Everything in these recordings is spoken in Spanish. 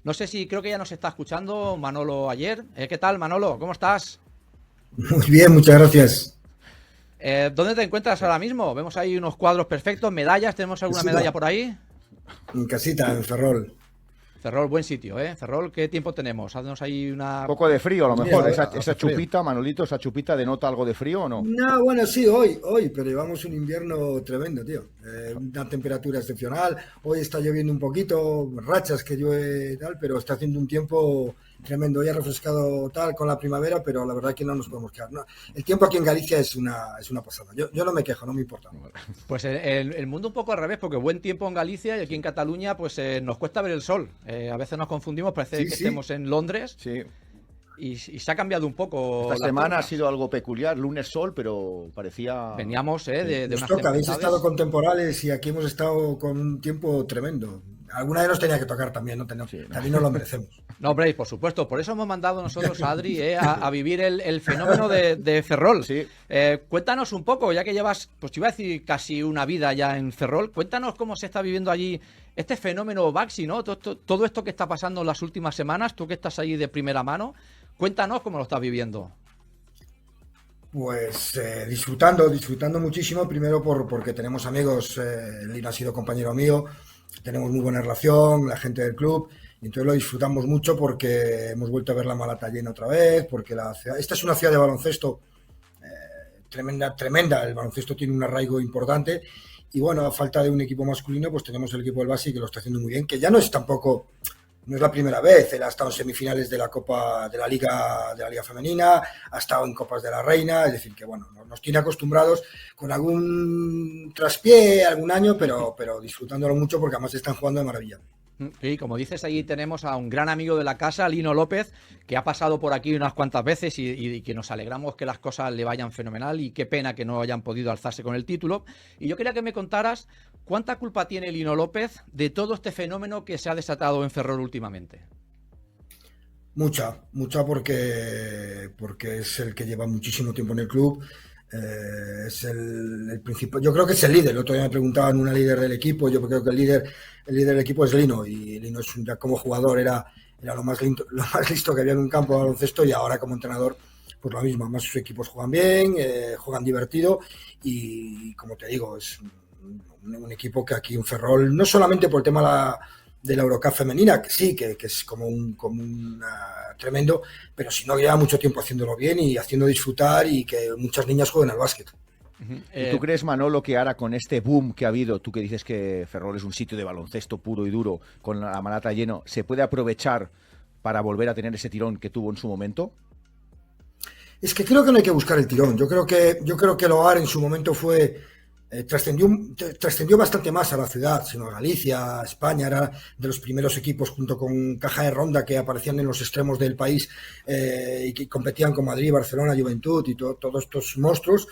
No sé si creo que ya nos está escuchando Manolo Ayer. ¿Qué tal, Manolo? ¿Cómo estás? Muy bien, muchas gracias. ¿Dónde te encuentras ahora mismo? Vemos ahí unos cuadros perfectos, medallas. ¿Tenemos alguna medalla Casita, por ahí? en casita, en Ferrol. Ferrol, buen sitio, ¿eh? Ferrol, ¿qué tiempo tenemos? Haznos ahí una... Poco de frío, a lo Pues mira, mejor. Esa Hace frío. chupita, Manolito, esa chupita denota algo de frío o no. no, bueno, sí, hoy, pero llevamos un invierno tremendo, tío. Una temperatura excepcional. Hoy está lloviendo un poquito, rachas que llueve y tal, pero está haciendo un tiempo tremendo. Hoy ha refrescado tal con la primavera, pero la verdad que no nos podemos quedar. No, el tiempo aquí en Galicia es una pasada. Yo no me quejo, no me importa. Pues el mundo un poco al revés, porque buen tiempo en Galicia y aquí en Cataluña pues nos cuesta ver el sol. A veces nos confundimos, parece Sí, que sí. estemos en Londres Sí. y se ha cambiado un poco Esta la semana ha torna. sido algo peculiar, lunes sol, pero parecía... Veníamos de Nos unas toca, habéis estado tempestades. con temporales y aquí hemos estado con un tiempo tremendo. Alguna vez nos tenía que tocar también, ¿no? Sí, ¿no? También nos lo merecemos. No, hombre, y por supuesto, por eso hemos mandado nosotros a Adri a vivir el fenómeno de Ferrol. Sí. Cuéntanos un poco, ya que llevas, pues te iba a decir casi una vida ya en Ferrol, cuéntanos cómo se está viviendo allí este fenómeno Baxi, ¿no? Todo esto que está pasando en las últimas semanas, tú que estás ahí de primera mano, cuéntanos cómo lo estás viviendo. Pues disfrutando muchísimo, primero porque tenemos amigos, Lino ha sido compañero mío, tenemos muy buena relación, la gente del club, y entonces lo disfrutamos mucho porque hemos vuelto a ver la Malata llena otra vez, porque esta es una ciudad de baloncesto tremenda, el baloncesto tiene un arraigo importante, y bueno, a falta de un equipo masculino, pues tenemos el equipo del Basi que lo está haciendo muy bien, que ya no es tampoco... No es la primera vez, él ha estado en semifinales de la Copa de la Liga Femenina, ha estado en Copas de la Reina, es decir, que bueno, nos tiene acostumbrados con algún traspié algún año, pero disfrutándolo mucho porque además están jugando de maravilla. Sí, como dices, allí tenemos a un gran amigo de la casa, Lino López, que ha pasado por aquí unas cuantas veces y que nos alegramos que las cosas le vayan fenomenal y qué pena que no hayan podido alzarse con el título. Y yo quería que me contaras cuánta culpa tiene Lino López de todo este fenómeno que se ha desatado en Ferrol últimamente. Mucha porque es el que lleva muchísimo tiempo en el club, es el principal, yo creo que es el líder. El otro día me preguntaban una líder del equipo, yo creo que el líder del equipo es Lino, y Lino ya como jugador era lo más listo que había en un campo de baloncesto, y ahora como entrenador pues lo mismo. Además sus equipos juegan bien, juegan divertido, y como te digo, es un equipo que aquí en Ferrol, no solamente por el tema de la Eurocup femenina, que sí, que es como un tremendo, pero si no, lleva mucho tiempo haciéndolo bien y haciendo disfrutar y que muchas niñas jueguen al básquet. ¿Y tú crees, Manolo, que ahora con este boom que ha habido, tú que dices que Ferrol es un sitio de baloncesto puro y duro, con la Malata lleno, se puede aprovechar para volver a tener ese tirón que tuvo en su momento? Es que creo que no hay que buscar el tirón. Yo creo que el hogar en su momento trascendió bastante más a la ciudad, sino a Galicia, a España. Era de los primeros equipos junto con Caja de Ronda que aparecían en los extremos del país, y que competían con Madrid, Barcelona, Juventud y todos estos monstruos.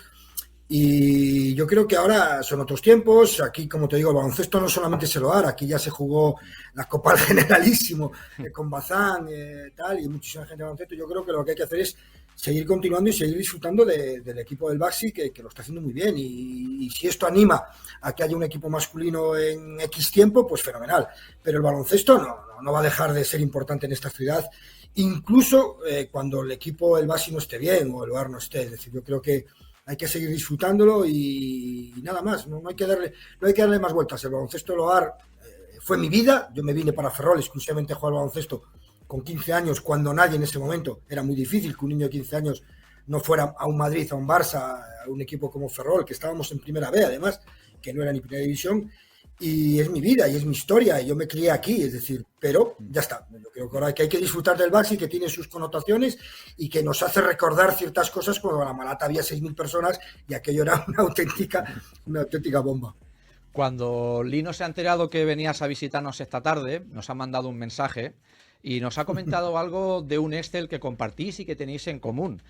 Y yo creo que ahora son otros tiempos. Aquí, como te digo, el baloncesto no solamente es el hogar, aquí ya se jugó la Copa del Generalísimo, con Bazán, tal, y muchísima gente de baloncesto. Yo creo que lo que hay que hacer es seguir continuando y seguir disfrutando del equipo del Baxi, que lo está haciendo muy bien. Y si esto anima a que haya un equipo masculino en X tiempo, pues fenomenal. Pero el baloncesto no va a dejar de ser importante en esta ciudad, incluso cuando el equipo del Baxi no esté bien o el hogar no esté. Es decir, yo creo que hay que seguir disfrutándolo y nada más. No hay que darle más vueltas. El baloncesto del hogar fue mi vida. Yo me vine para Ferrol exclusivamente a jugar al baloncesto con 15 años, cuando nadie en ese momento, era muy difícil que un niño de 15 años no fuera a un Madrid, a un Barça, a un equipo como Ferrol, que estábamos en primera B además, que no era ni primera división. Y es mi vida y es mi historia, y yo me crié aquí, es decir, pero ya está. Yo creo que ahora que hay que disfrutar del Baxi, que tiene sus connotaciones y que nos hace recordar ciertas cosas. Cuando en la Malata había 6.000 personas y aquello era una auténtica bomba. Cuando Lino se ha enterado que venías a visitarnos esta tarde, nos ha mandado un mensaje y nos ha comentado algo de un Excel que compartís y que tenéis en común.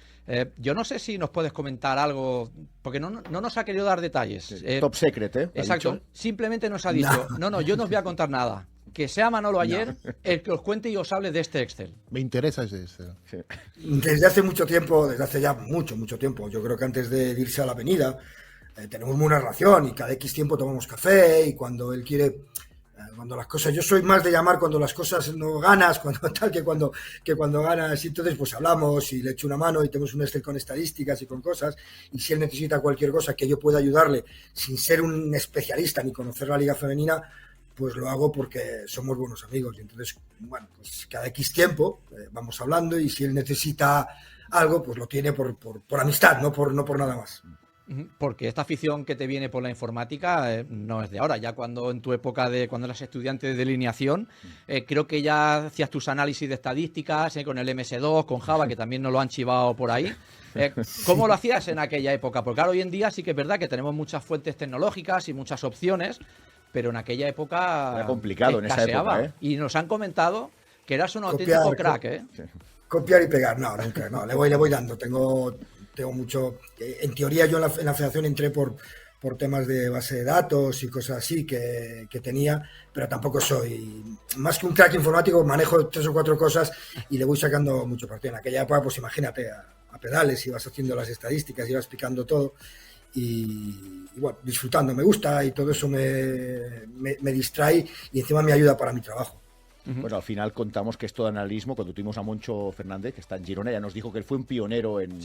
Yo no sé si nos puedes comentar algo, porque no nos ha querido dar detalles. Top secret, ¿eh? Exacto. Simplemente nos ha dicho, no, yo no os voy a contar nada. Que sea Manolo Ayer el que os cuente y os hable de este Excel. Me interesa ese. Sí. Desde hace mucho tiempo, desde hace ya mucho tiempo, yo creo que antes de irse a la avenida, tenemos muy buena relación, y cada X tiempo tomamos café, y cuando él quiere Cuando las cosas, yo soy más de llamar cuando las cosas no ganas, cuando tal que cuando ganas, y entonces pues hablamos y le echo una mano y tenemos un Excel con estadísticas y con cosas, y si él necesita cualquier cosa que yo pueda ayudarle sin ser un especialista ni conocer la liga femenina, pues lo hago porque somos buenos amigos. Y entonces, bueno, pues cada X tiempo vamos hablando, y si él necesita algo, pues lo tiene por amistad, no por nada más. Porque esta afición que te viene por la informática no es de ahora. Ya cuando en tu época cuando eras estudiante de delineación, creo que ya hacías tus análisis de estadísticas con el MS2, con Java, que también nos lo han chivado por ahí. ¿Cómo lo hacías en aquella época? Porque claro, hoy en día sí que es verdad que tenemos muchas fuentes tecnológicas y muchas opciones, pero en aquella época era complicado escaseaba. En esa época, Y nos han comentado que eras un auténtico crack, ¿eh? Copiar y pegar, no, nunca, no, le voy dando. Tengo mucho. En teoría, yo en la federación entré por temas de base de datos y cosas así que tenía, pero tampoco soy más que un crack informático. Manejo 3 o 4 cosas y le voy sacando mucho partido. En aquella época, pues imagínate, a pedales, ibas haciendo las estadísticas, ibas explicando todo. Y bueno, disfrutando, me gusta, y todo eso me distrae y encima me ayuda para mi trabajo. Bueno, al final contamos que esto de analismo, cuando tuvimos a Moncho Fernández, que está en Girona, ya nos dijo que él fue un pionero en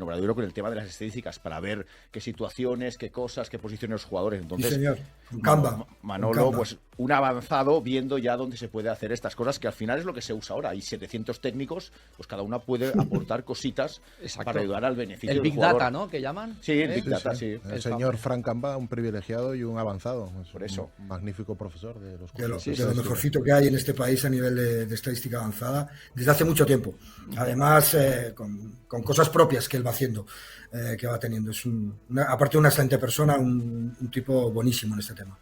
Obradoiro con el tema de las estadísticas, para ver qué situaciones, qué cosas, qué posiciones los jugadores. Entonces, sí, señor. Un Canva. Manolo, pues un avanzado viendo ya dónde se puede hacer estas cosas, que al final es lo que se usa ahora. Hay 700 técnicos, pues cada uno puede aportar cositas para ayudar al beneficio del Big jugador. Data, ¿no? Que llaman. Sí, el Big Data, sí. El señor Frank Canva, un privilegiado y un avanzado. Por eso. Un magnífico profesor de los cursos. De lo mejorcito que hay en este país a nivel de estadística avanzada desde hace mucho tiempo. Además, con cosas propias que él va haciendo, que va teniendo. Es aparte de una excelente persona, un tipo buenísimo en este tema.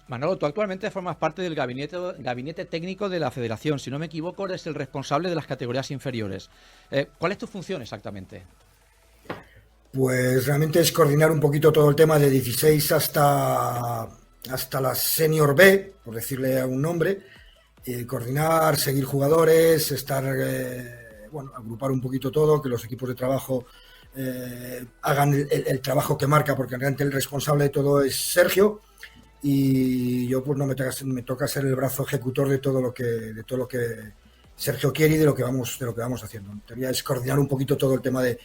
Manolo, tú actualmente formas parte del gabinete técnico de la Federación. Si no me equivoco, eres el responsable de las categorías inferiores. ¿Cuál es tu función exactamente? Pues realmente es coordinar un poquito todo el tema de 16 hasta la Senior B, por decirle a un nombre, coordinar, seguir jugadores, agrupar un poquito todo, que los equipos de trabajo hagan el trabajo que marca, porque realmente el responsable de todo es Sergio, y yo pues no me toca ser el brazo ejecutor de todo lo que Sergio quiere y de lo que vamos haciendo. En teoría es coordinar un poquito todo el tema de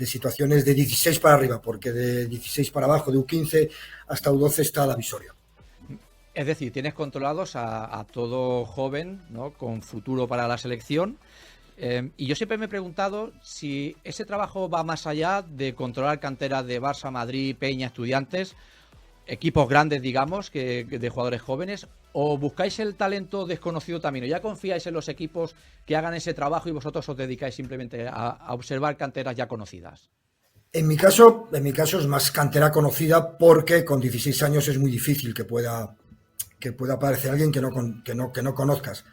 situaciones de 16 para arriba, porque de 16 para abajo, de U15 hasta U12 está la visoria. Es decir, tienes controlados a todo joven, ¿no?, con futuro para la selección. Y yo siempre me he preguntado si ese trabajo va más allá de controlar canteras de Barça, Madrid, Peña, Estudiantes, equipos grandes, digamos, que de jugadores jóvenes, o buscáis el talento desconocido también, o ya confiáis en los equipos que hagan ese trabajo y vosotros os dedicáis simplemente a observar canteras ya conocidas. En mi caso es más cantera conocida, porque con 16 años es muy difícil que pueda aparecer alguien que no conozcas.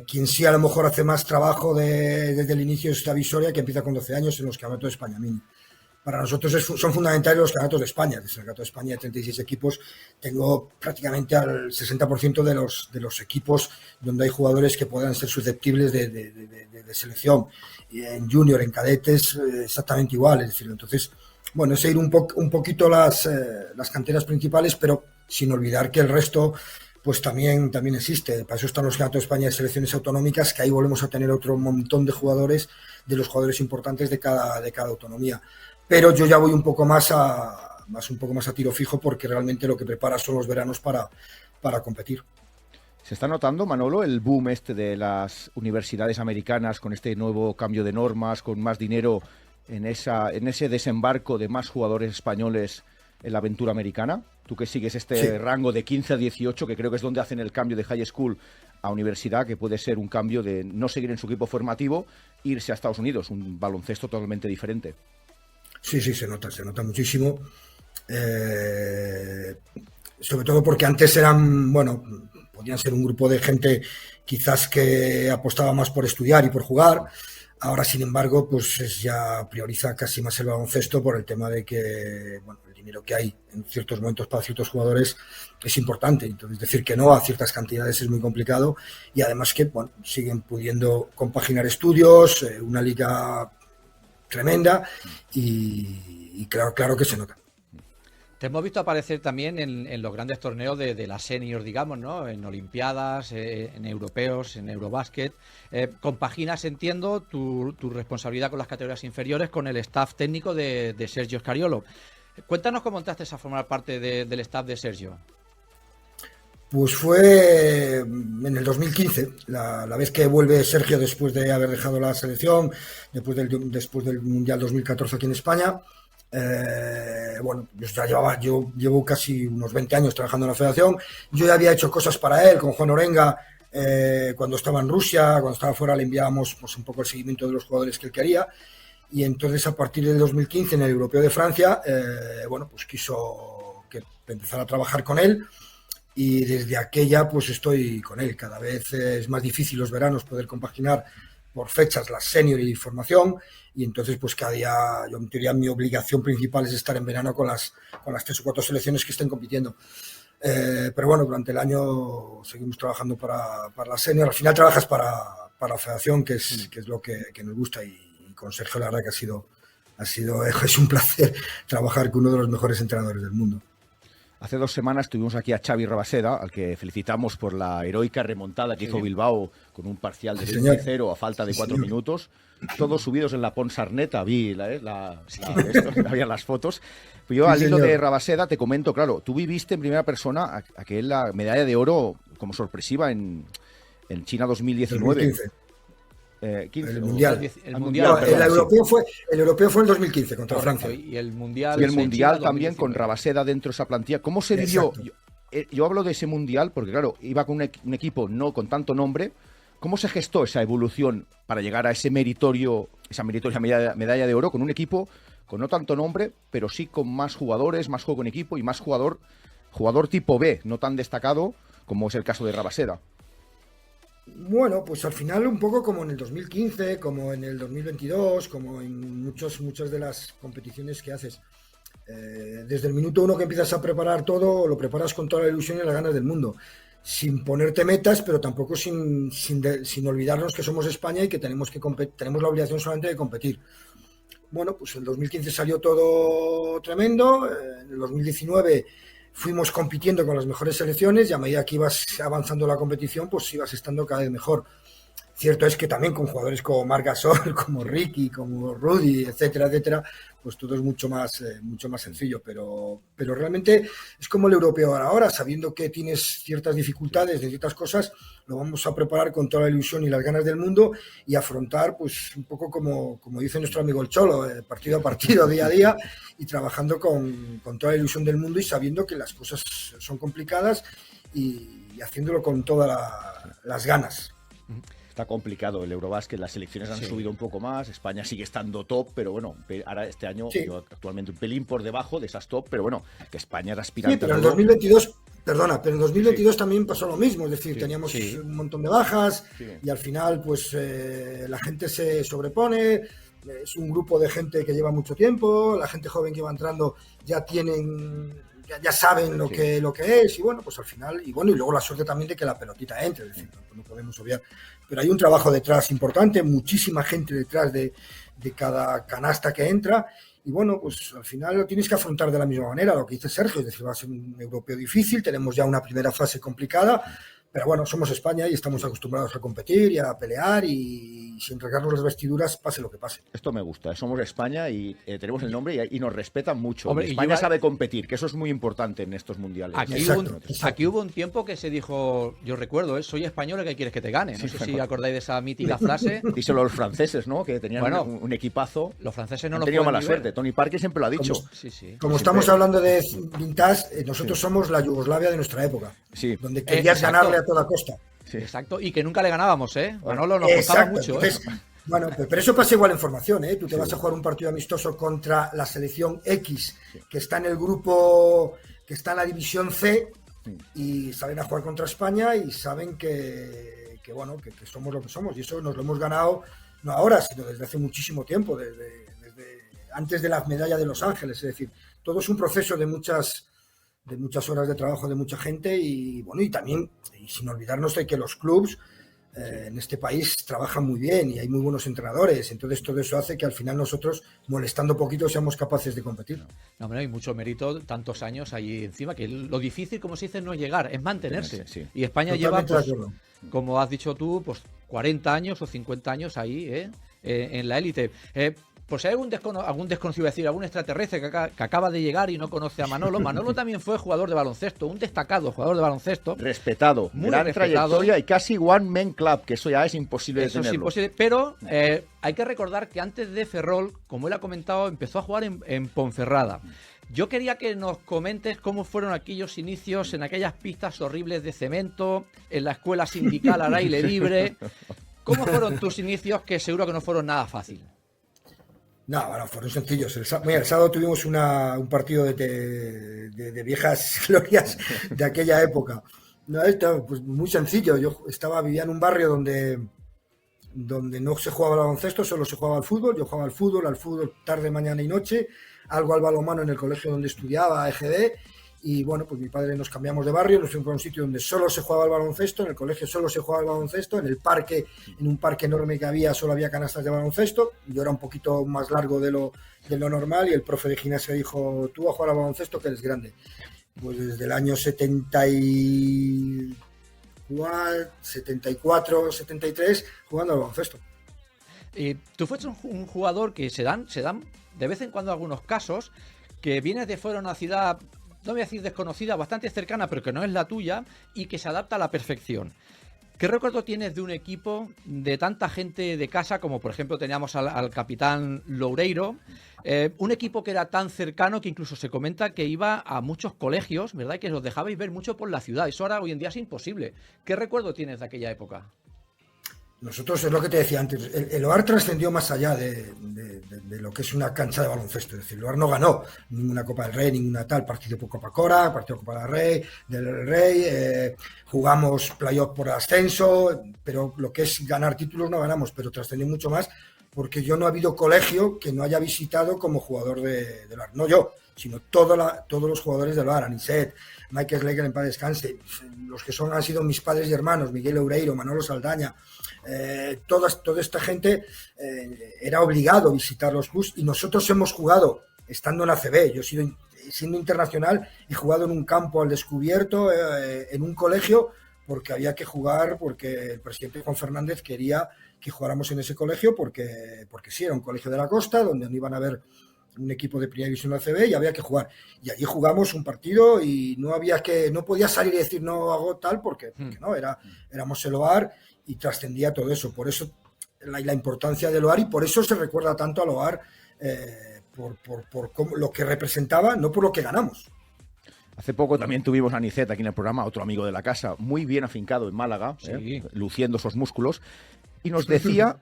Quien sí a lo mejor hace más trabajo desde el inicio es esta visoria, que empieza con 12 años en los campeonatos de España Mini. Para nosotros son fundamentales los campeonatos de España. Desde el campeonato de España de 36 equipos, tengo prácticamente al 60% de los equipos donde hay jugadores que puedan ser susceptibles de selección. Y en junior, en cadetes, exactamente igual. Es decir, entonces, bueno, es ir un poquito las canteras principales, pero sin olvidar que el resto pues también existe. Para eso están los campeonatos de España de selecciones autonómicas, que ahí volvemos a tener otro montón de jugadores, de los jugadores importantes de cada autonomía. Pero yo ya voy un poco más a tiro fijo, porque realmente lo que preparas son los veranos para competir. ¿Se está notando, Manolo, el boom de las universidades americanas con este nuevo cambio de normas, con más dinero en ese desembarco de más jugadores españoles en la aventura americana? Tú que sigues rango de 15 a 18, que creo que es donde hacen el cambio de high school a universidad, que puede ser un cambio de no seguir en su equipo formativo, irse a Estados Unidos, un baloncesto totalmente diferente. Sí, se nota muchísimo. Sobre todo porque antes podían ser un grupo de gente quizás que apostaba más por estudiar y por jugar. Ahora, sin embargo, pues ya prioriza casi más el baloncesto, por el tema de que el dinero que hay en ciertos momentos para ciertos jugadores es importante. Entonces, decir que no a ciertas cantidades es muy complicado, y además que siguen pudiendo compaginar estudios, una liga tremenda, y claro que se nota. Te hemos visto aparecer también en los grandes torneos de la senior, digamos, ¿no? En Olimpiadas, en europeos, en Eurobásquet. Compaginas, entiendo, tu responsabilidad con las categorías inferiores con el staff técnico de Sergio Scariolo. Cuéntanos cómo entraste a formar parte del staff de Sergio. Pues fue en el 2015, la vez que vuelve Sergio después de haber dejado la selección, después del Mundial 2014 aquí en España. Bueno, yo llevo casi unos 20 años trabajando en la federación. Yo ya había hecho cosas para él con Juan Orenga cuando estaba en Rusia, cuando estaba fuera le enviábamos pues, un poco el seguimiento de los jugadores que él quería. Y entonces a partir del 2015 en el Europeo de Francia, bueno, pues quiso que empezara a trabajar con él. Y desde aquella pues estoy con él. Cada vez es más difícil los veranos poder compaginar por fechas la senior y formación, y entonces pues cada día, yo en teoría mi obligación principal es estar en verano con las 3 o 4 selecciones que estén compitiendo. Pero bueno, durante el año seguimos trabajando para la senior. Al final trabajas para la federación, que es lo que nos gusta, y con Sergio la verdad que es un placer trabajar con uno de los mejores entrenadores del mundo. Hace 2 semanas tuvimos aquí a Xavi Rabaseda, al que felicitamos por la heroica remontada que hizo Bilbao con un parcial de 20-0 a falta de 4 minutos. Todos subidos en la Ponsarneta, vi había las fotos. Yo al hilo de Rabaseda te comento, claro, tú viviste en primera persona la medalla de oro como sorpresiva en China 2019. 2015. 15, el Mundial. No, el europeo fue en 2015 contra Francia. Y el Mundial, también con Rabaseda dentro de esa plantilla. ¿Cómo se vivió? Yo hablo de ese Mundial porque, claro, iba con un equipo no con tanto nombre. ¿Cómo se gestó esa evolución para llegar a esa meritoria medalla de oro con un equipo con no tanto nombre, pero sí con más jugadores, más juego en equipo y más jugador tipo B, no tan destacado como es el caso de Rabaseda? Bueno, pues al final un poco como en el 2015, como en el 2022, como en muchas de las competiciones que haces. Desde el minuto 1 que empiezas a preparar todo, lo preparas con toda la ilusión y las ganas del mundo, sin ponerte metas, pero tampoco sin olvidarnos que somos España y que tenemos la obligación solamente de competir. Bueno, pues el 2015 salió todo tremendo, en el 2019 fuimos compitiendo con las mejores selecciones y a medida que ibas avanzando la competición, pues ibas estando cada vez mejor. Cierto es que también con jugadores como Marc Gasol, como Ricky, como Rudy, etcétera, pues todo es mucho más sencillo, pero realmente es como el europeo ahora, sabiendo que tienes ciertas dificultades de ciertas cosas, lo vamos a preparar con toda la ilusión y las ganas del mundo y afrontar pues un poco como dice nuestro amigo el Cholo, partido a partido, día a día, y trabajando con toda la ilusión del mundo y sabiendo que las cosas son complicadas y haciéndolo con todas las ganas. Está complicado el Eurobásquet, las selecciones han subido un poco más, España sigue estando top, pero bueno, ahora este año yo actualmente un pelín por debajo de esas top, pero bueno, que España era aspirante. Sí, pero en 2022 también pasó lo mismo, es decir, teníamos un montón de bajas y al final pues la gente se sobrepone, es un grupo de gente que lleva mucho tiempo, la gente joven que va entrando ya saben lo que es, y bueno, pues al final, y luego la suerte también de que la pelotita entre, es decir, no podemos obviar, pero hay un trabajo detrás importante, muchísima gente detrás de cada canasta que entra, y bueno, pues al final lo tienes que afrontar de la misma manera, lo que dice Sergio, es decir, va a ser un europeo difícil, tenemos ya una primera fase complicada, pero bueno, somos España y estamos acostumbrados a competir y a pelear y sin rasgarnos las vestiduras, pase lo que pase. Esto me gusta, somos España y tenemos el nombre y nos respetan mucho. Hombre, España sabe competir, que eso es muy importante en estos mundiales. Aquí hubo un tiempo que se dijo, yo recuerdo, soy español, ¿qué quieres que te gane? No sé si acordáis de esa mítica frase. Díselo a los franceses, ¿no? Que tenían un equipazo. Los franceses no han tenido mala suerte. Tony Parker siempre lo ha dicho. Como estamos hablando de vintage, nosotros somos la Yugoslavia de nuestra época, donde querías ganarle a toda costa. Sí. Exacto, y que nunca le ganábamos, ¿eh? Manolo nos costaba mucho, ¿eh? Entonces, bueno, pero eso pasa igual en formación, ¿eh? Tú te vas a jugar un partido amistoso contra la selección X, que está en el grupo, que está en la división C, y salen a jugar contra España y saben que somos lo que somos, y eso nos lo hemos ganado no ahora, sino desde hace muchísimo tiempo, desde antes de la medalla de Los Ángeles, es decir, todo es un proceso de muchas horas de trabajo de mucha gente y bueno, y también, y sin olvidarnos de que los clubs En este país trabajan muy bien y hay muy buenos entrenadores, entonces todo eso hace que al final nosotros, molestando poquito, seamos capaces de competir. No, hombre, hay mucho mérito, tantos años ahí encima, que lo difícil, como se dice, no es llegar, es mantenerse. Sí. Y España Totalmente lleva, de acuerdo. como has dicho tú, 40 años o 50 años ahí, en la élite. Pues hay algún desconocido, es decir, algún extraterrestre que acaba de llegar y no conoce a Manolo. Manolo también fue jugador de baloncesto, un destacado jugador de baloncesto. Respetado, Muy gran respetado. trayectoria y casi one man club, que eso ya es imposible de Eso es tenerlo. imposible, pero hay que recordar que antes de Ferrol, como él ha comentado, empezó a jugar en Ponferrada. Yo quería que nos comentes cómo fueron aquellos inicios en aquellas pistas horribles de cemento, en la escuela sindical al aire libre. ¿Cómo fueron tus inicios, que seguro que no fueron nada fácil? No, bueno, fueron sencillos. El sábado tuvimos un partido de viejas glorias de aquella época. No, pues muy sencillo. Vivía en un barrio donde no se jugaba al baloncesto, solo se jugaba al fútbol. Yo jugaba al fútbol tarde, mañana y noche, algo al balonmano en el colegio donde estudiaba, EGD. Y bueno, pues mi padre nos cambiamos de barrio, nos fuimos a un sitio donde solo se jugaba al baloncesto, en el colegio solo se jugaba al baloncesto, en un parque enorme que había, solo había canastas de baloncesto. Yo era un poquito más largo de lo normal y el profe de gimnasia dijo: tú a jugar al baloncesto que eres grande. Pues desde el año 74, 73 jugando al baloncesto. Tú fuiste un jugador que se dan de vez en cuando algunos casos, que vienes de fuera de una ciudad, no voy a decir desconocida, bastante cercana, pero que no es la tuya, y que se adapta a la perfección. ¿Qué recuerdo tienes de un equipo de tanta gente de casa, como por ejemplo teníamos al capitán Loureiro? Un equipo que era tan cercano que incluso se comenta que iba a muchos colegios, ¿verdad? Y que los dejabais ver mucho por la ciudad. Eso ahora hoy en día es imposible. ¿Qué recuerdo tienes de aquella época? Nosotros, es lo que te decía antes, el OAR trascendió más allá de lo que es una cancha de baloncesto. Es decir, el OAR no ganó ninguna Copa del Rey, ninguna tal, partido por Copa Cora, partido Copa del Rey, jugamos playoff por ascenso, pero lo que es ganar títulos no ganamos, pero trascendió mucho más porque yo no ha habido colegio que no haya visitado como jugador del OAR. No yo, sino todos los jugadores del OAR, Aniset, Michael Slater, en paz descanse, los que han sido mis padres y hermanos, Miguel Loureiro, Manolo Saldaña, toda esta gente era obligado a visitar los clubs, y nosotros hemos jugado estando en ACB. Yo siendo internacional, he jugado en un campo al descubierto, en un colegio, porque había que jugar, porque el presidente Juan Fernández quería que jugáramos en ese colegio, porque sí, era un colegio de la costa donde no iban a haber un equipo de primera división de ACB y había que jugar. Y allí jugamos un partido y no podía salir y decir no hago tal, porque no, éramos el OAR y trascendía todo eso. Por eso la importancia del OAR, y por eso se recuerda tanto al OAR, por lo que representaba, no por lo que ganamos. Hace poco también tuvimos a Nicet aquí en el programa, otro amigo de la casa, muy bien afincado en Málaga, sí, luciendo esos músculos. Y nos decía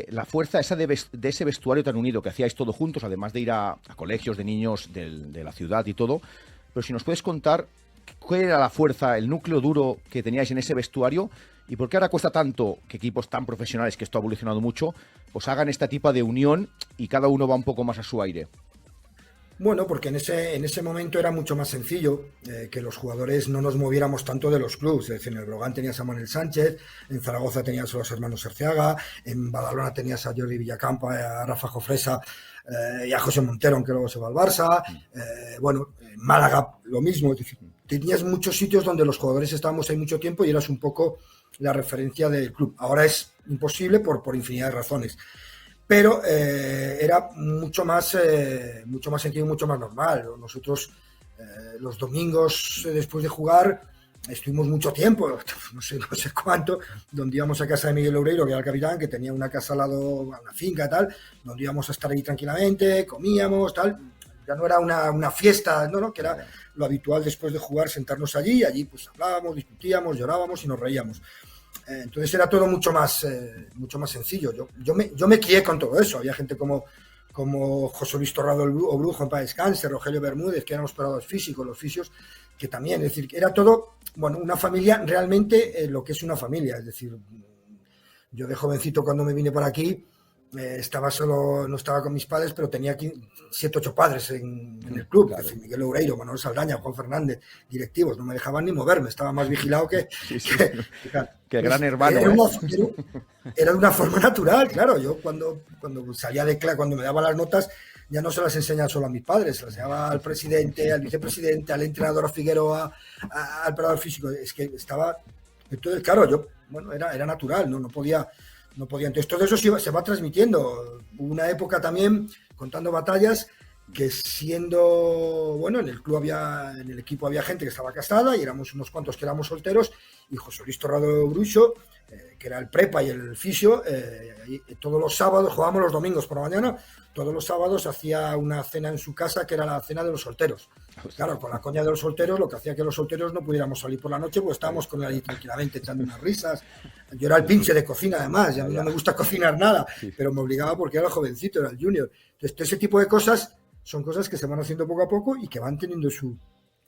la fuerza esa de ese vestuario tan unido, que hacíais todo juntos, además de ir a colegios de niños de la ciudad y todo. Pero si nos puedes contar cuál era la fuerza, el núcleo duro que teníais en ese vestuario, y por qué ahora cuesta tanto que equipos tan profesionales, que esto ha evolucionado mucho, pues hagan este tipo de unión y cada uno va un poco más a su aire. Bueno, porque en ese momento era mucho más sencillo que los jugadores no nos moviéramos tanto de los clubes. Es decir, en el Brogan tenías a Manuel Sánchez, en Zaragoza tenías a los hermanos Arceaga, en Badalona tenías a Jordi Villacampa, a Rafa Jofresa y a José Montero, aunque luego se va al Barça. Bueno, en Málaga lo mismo. Es decir, tenías muchos sitios donde los jugadores estábamos ahí mucho tiempo y eras un poco la referencia del club. Ahora es imposible por infinidad de razones. Pero era mucho más sencillo y mucho más normal. Nosotros los domingos después de jugar estuvimos mucho tiempo, no sé cuánto, donde íbamos a casa de Miguel Loureiro, que era el capitán, que tenía una casa al lado, una finca tal, donde íbamos a estar ahí tranquilamente, comíamos, tal. Ya no era una fiesta, no, que era lo habitual después de jugar, sentarnos allí, y allí pues hablábamos, discutíamos, llorábamos y nos reíamos. Entonces era todo mucho más sencillo. Yo me crié con todo eso. Había gente como José Luis Torrado Obrujo, en paz descanse, Rogelio Bermúdez, que eran los preparadores físicos, los fisios, que también, es decir, era todo, bueno, una familia, realmente lo que es una familia. Es decir, yo de jovencito, cuando me vine por aquí, no estaba con mis padres, pero tenía 7, 8 padres en el club. Claro. Miguel Oureiro, Manuel Saldaña, Juan Fernández, directivos, no me dejaban ni moverme, estaba más vigilado que que gran hermano. Era de una forma natural, claro. Yo cuando salía de clase, cuando me daba las notas, ya no se las enseñaba solo a mis padres, se las enseñaba al presidente, al vicepresidente, al entrenador, a Figueroa, al preparador físico. Es que estaba... Entonces, claro, era natural, no podía. Entonces todo eso se va transmitiendo. Hubo una época también, contando batallas, que siendo, en el club en el equipo había gente que estaba casada y éramos unos cuantos que éramos solteros, y José Luis Torrado Brucho, que era el prepa y el fisio, todos los sábados, jugábamos los domingos por la mañana, todos los sábados hacía una cena en su casa que era la cena de los solteros. Claro, con la coña de los solteros, lo que hacía que los solteros no pudiéramos salir por la noche, porque estábamos con él ahí tranquilamente echando unas risas. Yo era el pinche de cocina, además, y a mí no me gusta cocinar nada, pero me obligaba porque era el jovencito, era el junior. Entonces, ese tipo de cosas son cosas que se van haciendo poco a poco y que van teniendo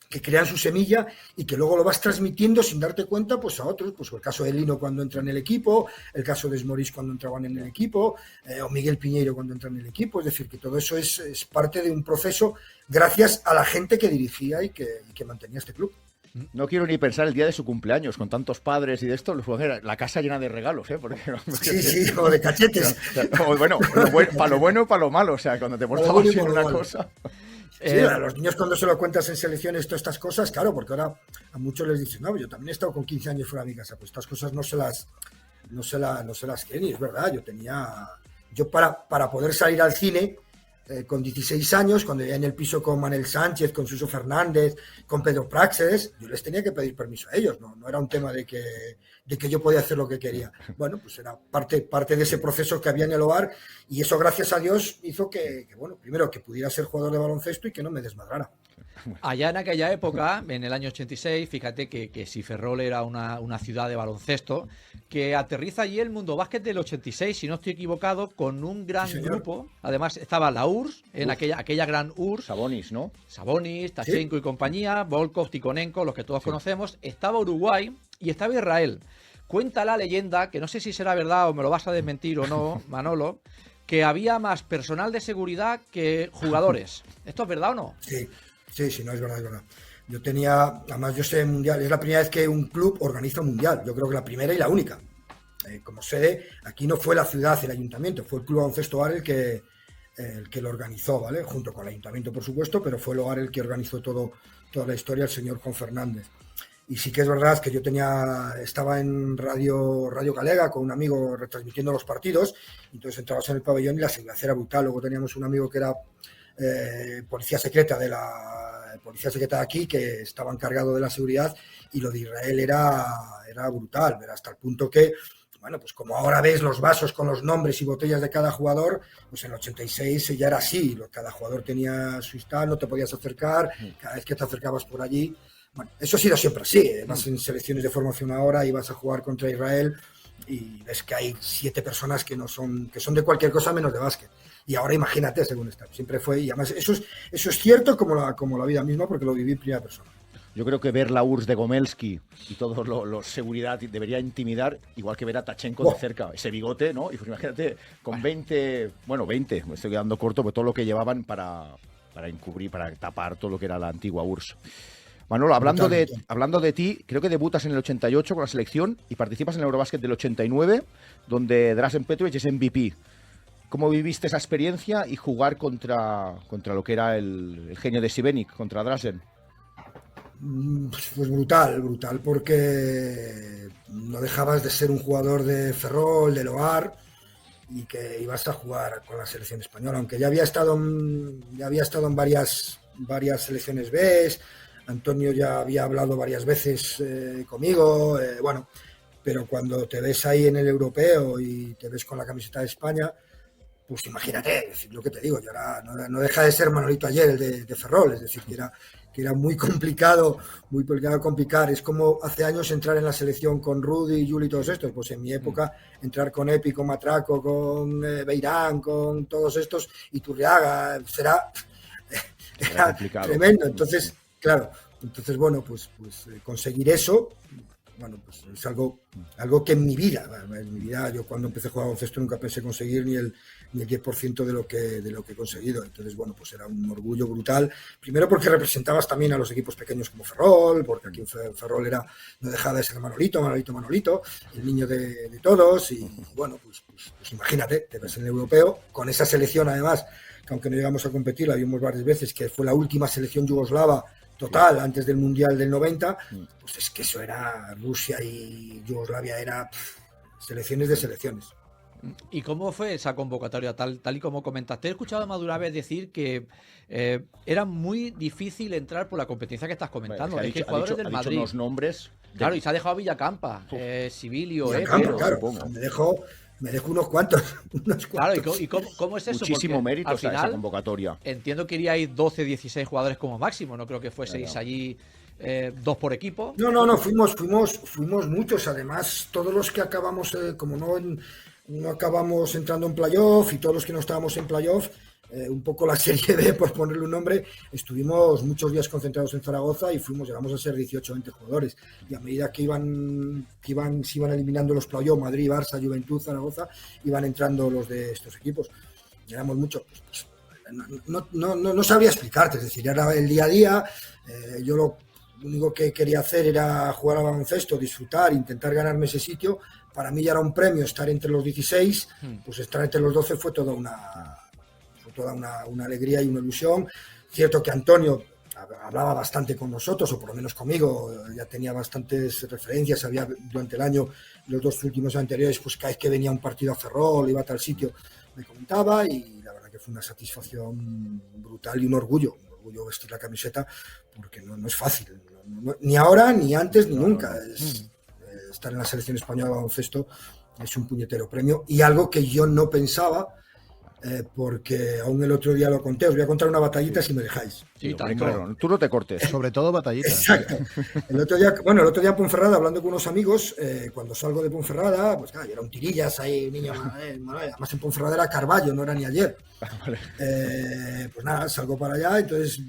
que crean su semilla y que luego lo vas transmitiendo sin darte cuenta pues a otros, pues el caso de Lino cuando entra en el equipo, el caso de Esmorís cuando entraban en el equipo, o Miguel Piñeiro cuando entra en el equipo. Es decir, que todo eso es parte de un proceso gracias a la gente que dirigía y que mantenía este club. No quiero ni pensar el día de su cumpleaños, con tantos padres y de esto, la casa llena de regalos, ¿eh? Porque, sí, o de cachetes. Bueno, para lo bueno y para lo malo, o sea, cuando te portabas en una cosa... Sí, a los niños cuando se lo cuentas en selecciones todas estas cosas, claro, porque ahora a muchos les dicen, no, yo también he estado con 15 años fuera de mi casa, pues estas cosas no se las creen, y es verdad, yo para poder salir al cine con 16 años, cuando vivía en el piso con Manel Sánchez, con Suso Fernández, con Pedro Praxedes, yo les tenía que pedir permiso a ellos, no era un tema de que yo podía hacer lo que quería. Bueno, pues era parte de ese proceso que había en el hogar, y eso, gracias a Dios, hizo que primero que pudiera ser jugador de baloncesto y que no me desmadrara. Allá en aquella época, en el año 86, fíjate que si Ferrol era una ciudad de baloncesto, que aterriza allí el Mundo Básquet del 86, si no estoy equivocado, con un gran grupo. Además estaba la URSS, en aquella gran URSS. Sabonis, ¿no? Sabonis, Tachenko y compañía, Volkov, Tikhonenko, los que todos conocemos. Estaba Uruguay y estaba Israel. Cuenta la leyenda, que no sé si será verdad o me lo vas a desmentir o no, Manolo, que había más personal de seguridad que jugadores. ¿Esto es verdad o no? Sí, no, es verdad. Además yo sé mundial, es la primera vez que un club organiza un mundial, yo creo que la primera y la única. Como sede, aquí no fue la ciudad, el ayuntamiento, fue el Club Baloncesto Hogar el que lo organizó, ¿vale? Junto con el ayuntamiento, por supuesto, pero fue el Hogar el que organizó toda la historia, el señor Juan Fernández. Y sí que es verdad que yo estaba en Radio Galega con un amigo retransmitiendo los partidos, entonces entrabas en el pabellón y la seguridad era brutal. Luego teníamos un amigo que era policía secreta de aquí, que estaba encargado de la seguridad, y lo de Israel era brutal, hasta el punto que, pues como ahora ves los vasos con los nombres y botellas de cada jugador, pues en el 86 ya era así, cada jugador tenía su stand, no te podías acercar, cada vez que te acercabas por allí. Bueno, eso ha sido siempre así, vas en selecciones de formación ahora y vas a jugar contra Israel y ves que hay 7 personas que son de cualquier cosa menos de básquet. Y ahora imagínate, según está, siempre fue, y además eso es cierto como la vida misma, porque lo viví en primera persona. Yo creo que ver la URSS de Gomelski y todos los seguridad debería intimidar, igual que ver a Tachenko de cerca, ese bigote, ¿no? Y pues imagínate, con 20, me estoy quedando corto, pues todo lo que llevaban para encubrir, para tapar todo lo que era la antigua URSS. Manolo, hablando de ti, creo que debutas en el 88 con la selección y participas en el Eurobasket del 89, donde Dražen Petrović es MVP. ¿Cómo viviste esa experiencia y jugar contra lo que era el genio de Šibenik, contra Dražen? Pues brutal, porque no dejabas de ser un jugador de Ferrol, del Hogar, y que ibas a jugar con la selección española, aunque ya había estado en varias selecciones B. Antonio ya había hablado varias veces conmigo, pero cuando te ves ahí en el europeo y te ves con la camiseta de España, pues imagínate, es decir, lo que te digo, yo no deja de ser Manolito ayer, el de Ferrol, es decir, que era muy complicado complicar. Es como hace años entrar en la selección con Rudy, Juli y todos estos, pues en mi época entrar con Epi, con Matraco, con Beirán, con todos estos, y Turriaga, era tremendo. Entonces, claro, pues conseguir eso, bueno, pues es algo que en mi vida, yo cuando empecé a jugar baloncesto nunca pensé conseguir ni el 10% de lo que he conseguido. Entonces, bueno, pues era un orgullo brutal. Primero porque representabas también a los equipos pequeños como Ferrol, porque aquí en Ferrol no dejaba de ser Manolito, el niño de todos. Y bueno, pues imagínate, te ves en el europeo, con esa selección además, que aunque no llegamos a competir, la vimos varias veces, que fue la última selección yugoslava total, antes del Mundial del 90, pues es que eso era Rusia y Yugoslavia, era selecciones de selecciones. ¿Y cómo fue esa convocatoria? Tal y como comentaste, he escuchado a Maduraves decir que era muy difícil entrar por la competencia que estás comentando. Bueno, es que jugadores del Madrid. Unos nombres Claro, y se ha dejado a Villacampa, Sibilio, claro, me dejo unos cuantos. Claro, ¿y cómo es eso? Muchísimo porque mérito al final, esa convocatoria. Entiendo que iríais 12, 16 jugadores como máximo, no creo que fueseis allí 2 por equipo. No, fuimos muchos. Además, todos los que acabamos, como no acabamos entrando en playoff, y todos los que no estábamos en playoff, un poco la Serie B, por ponerle un nombre, estuvimos muchos días concentrados en Zaragoza y llegamos a ser 18 o 20 jugadores. Y a medida que se iban eliminando los playoff, Madrid, Barça, Juventud, Zaragoza, iban entrando los de estos equipos. Éramos muchos. No sabría explicarte, es decir, era el día a día. Yo lo único que quería hacer era jugar al baloncesto, disfrutar, intentar ganarme ese sitio. Para mí ya era un premio estar entre los 16, pues estar entre los 12 fue toda una alegría y una ilusión. Cierto que Antonio hablaba bastante con nosotros, o por lo menos conmigo, ya tenía bastantes referencias, había durante el año, los 2 últimos anteriores, pues cada vez que venía un partido a Ferrol, iba a tal sitio, me comentaba, y la verdad que fue una satisfacción brutal y un orgullo vestir la camiseta, porque no es fácil, ni ahora, ni antes, ni nunca. Estar en la selección española de baloncesto es un puñetero premio, y algo que yo no pensaba, porque aún el otro día lo conté. Os voy a contar una batallita si me dejáis. Sí, claro, tú no te cortes. Sobre todo batallitas. Exacto. El otro día en Ponferrada, hablando con unos amigos, cuando salgo de Ponferrada, pues claro, yo era un tirillas ahí, un niño, además en Ponferrada era Carballo, no era ni ayer. Vale. Pues nada, salgo para allá, entonces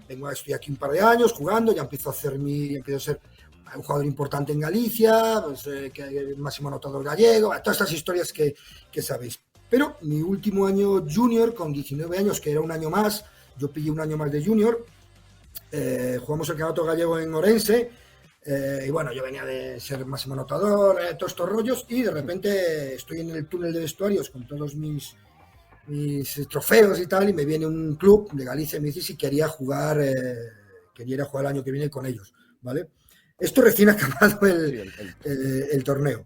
estoy aquí un par de años jugando, ya empiezo a ser un jugador importante en Galicia, pues, que el máximo anotador gallego, todas estas historias que sabéis. Pero mi último año junior, con 19 años, que era un año más, yo pillé un año más de junior, jugamos el campeonato gallego en Orense, y bueno, yo venía de ser máximo anotador, todos estos rollos, y de repente estoy en el túnel de vestuarios con todos mis trofeos y tal, y me viene un club de Galicia y me dice si quería jugar el año que viene con ellos, ¿vale? Esto recién acabado el torneo.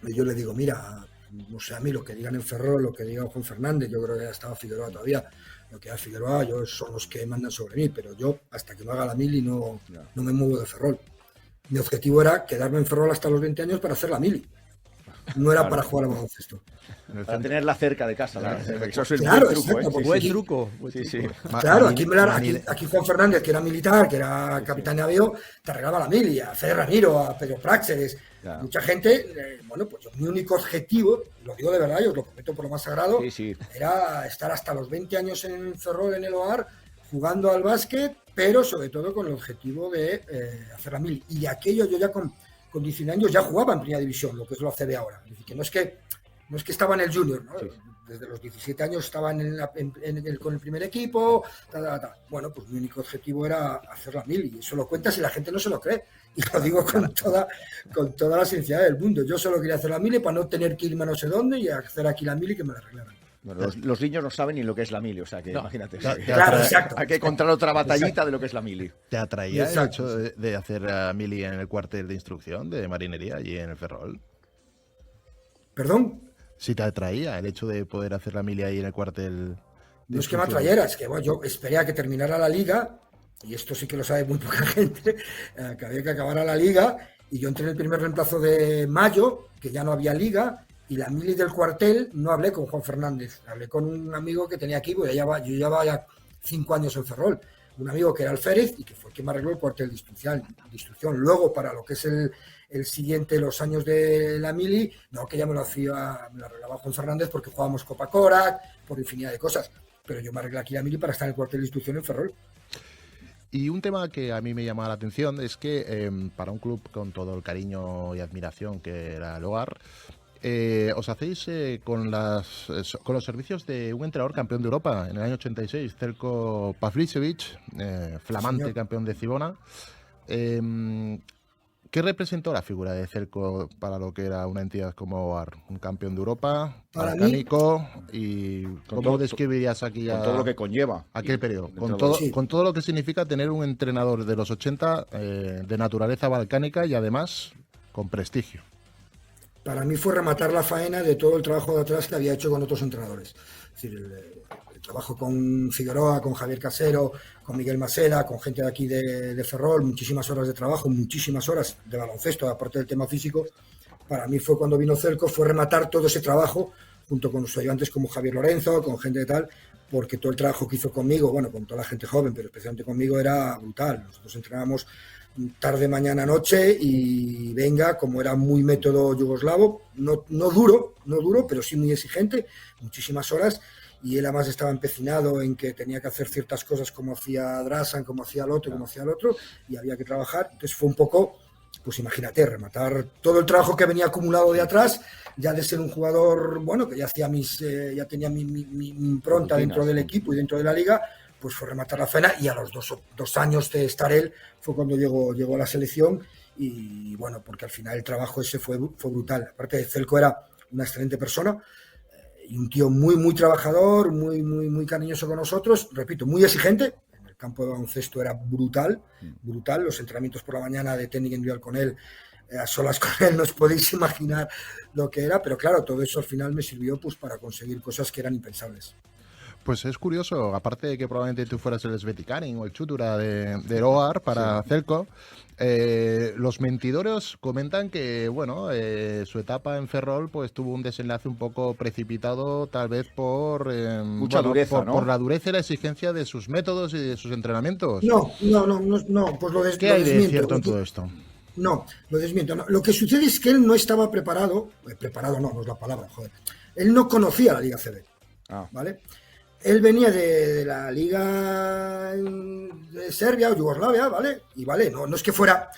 Y yo le digo, mira, no sé, a mí lo que digan en Ferrol, lo que diga Juan Fernández, yo creo que ya estaba Figueroa todavía, lo que da Figueroa, son los que mandan sobre mí, pero yo, hasta que no haga la mili, no me muevo de Ferrol. Mi objetivo era quedarme en Ferrol hasta los 20 años para hacer la mili. No era para jugar al baloncesto. Para tenerla cerca de casa. Eso es claro, buen truco. Buen truco. Sí. Claro, aquí Juan Fernández, que era militar, que era capitán de avión, te regalaba la mili, a Fede Ramiro, a Pedro Praxedes, mucha gente. Bueno, pues mi único objetivo, lo digo de verdad, yo os lo prometo por lo más sagrado, era estar hasta los 20 años en Ferrol, en el hogar, jugando al básquet, pero sobre todo con el objetivo de hacer la mili. Y de aquello yo ya con 19 años ya jugaba en primera división, lo que es lo ACB ahora. Es decir, que no es que estaba en el junior, ¿no? Sí. Desde los 17 años estaba con el primer equipo, Bueno, pues mi único objetivo era hacer la mili, y eso lo cuentas y la gente no se lo cree, y lo digo con toda la sinceridad del mundo. Yo solo quería hacer la mili para no tener que irme a no sé dónde y hacer aquí la mili que me la arreglaran. Bueno, los niños no saben ni lo que es la mili, o sea que imagínate. Claro, exacto. Hay que encontrar otra batallita de lo que es la mili. ¿Te atraía el hecho de hacer la mili en el cuartel de instrucción de marinería allí en el Ferrol? ¿Perdón? Si te atraía el hecho de poder hacer la mili ahí en el cuartel. No es que me atrayera, es que bueno, yo esperé a que terminara la liga, y esto sí que lo sabe muy poca gente, que había que acabar la liga, y yo entré en el primer reemplazo de mayo, que ya no había liga, y la mili del cuartel no hablé con Juan Fernández, hablé con un amigo que tenía aquí, porque yo llevaba ya 5 años en Ferrol, un amigo que era Alférez y que fue quien me arregló el cuartel de instrucción. Luego, para lo que es el siguiente, los años de la mili, no, que ya me lo arreglaba Juan Fernández porque jugábamos Copa Korak, por infinidad de cosas, pero yo me arreglé aquí la mili para estar en el cuartel de instrucción en Ferrol. Y un tema que a mí me llamaba la atención es que para un club con todo el cariño y admiración que era el Hogar, os hacéis con los servicios de un entrenador campeón de Europa en el año 86, Zeljko Pavlicevic, flamante campeón de Cibona. ¿Qué representó la figura de Zeljko para lo que era una entidad como Hogar? Un campeón de Europa, balcánico, y ¿cómo describirías aquí con todo lo que conlleva aquel periodo? Sí. Con todo lo que significa tener un entrenador de los 80 de naturaleza balcánica y además con prestigio. Para mí fue rematar la faena de todo el trabajo de atrás que había hecho con otros entrenadores. Es decir, el trabajo con Figueroa, con Javier Casero, con Miguel Masela, con gente de aquí de Ferrol, muchísimas horas de trabajo, muchísimas horas de baloncesto, aparte del tema físico. Para mí fue cuando vino Zeljko, fue rematar todo ese trabajo, junto con los ayudantes como Javier Lorenzo, con gente de tal, porque todo el trabajo que hizo conmigo, bueno, con toda la gente joven, pero especialmente conmigo, era brutal. Nosotros entrenábamos tarde, mañana, noche, y venga, como era muy método yugoslavo, no duro, pero sí muy exigente, muchísimas horas, y él además estaba empecinado en que tenía que hacer ciertas cosas como hacía Drasan, como hacía el otro, y había que trabajar. Entonces fue un poco, pues imagínate, rematar todo el trabajo que venía acumulado de atrás, ya de ser un jugador, bueno, que ya hacía ya tenía mi impronta dentro del equipo y dentro de la liga, pues fue rematar la faena, y a los dos años de estar él fue cuando llegó a la selección. Y bueno, porque al final el trabajo ese fue brutal. Aparte de Zeljko, era una excelente persona y un tío muy trabajador, muy cariñoso con nosotros, repito, muy exigente. En el campo de baloncesto era brutal, los entrenamientos por la mañana de técnica individual con él, a solas con él, no os podéis imaginar lo que era, pero claro, todo eso al final me sirvió pues para conseguir cosas que eran impensables. Pues es curioso, aparte de que probablemente tú fueras el Svetikanin o el Chutura de Hogar para Zeljko, los mentidores comentan que, bueno, su etapa en Ferrol pues tuvo un desenlace un poco precipitado, tal vez por mucha dureza, ¿no? Por la dureza y la exigencia de sus métodos y de sus entrenamientos. No, pues ¿Qué hay de cierto en todo esto? No, lo desmiento. No. Lo que sucede es que él no estaba preparado no es la palabra, joder. Él no conocía la Liga CB, ¿vale? Él venía de la Liga de Serbia o Yugoslavia, ¿vale? Y vale, no es que fuera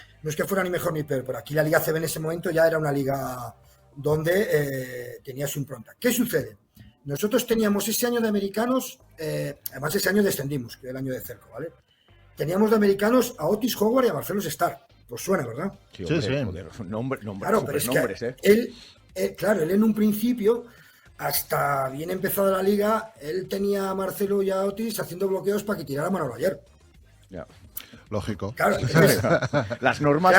ni mejor ni peor, pero aquí la Liga CB en ese momento ya era una liga donde tenía su impronta. ¿Qué sucede? Nosotros teníamos ese año de americanos, además ese año descendimos, que era el año de Zeljko, ¿vale? Teníamos de americanos a Otis Howard y a Marcelo Starr. Pues suena, ¿verdad? Sí, hombre, sí. Joder, nombre, claro, pero es que él en un principio, hasta bien empezada la liga, él tenía a Marcelo y a Otis haciendo bloqueos para que tirara Manolo Ayer. Ya. Lógico. Claro, entonces, las normas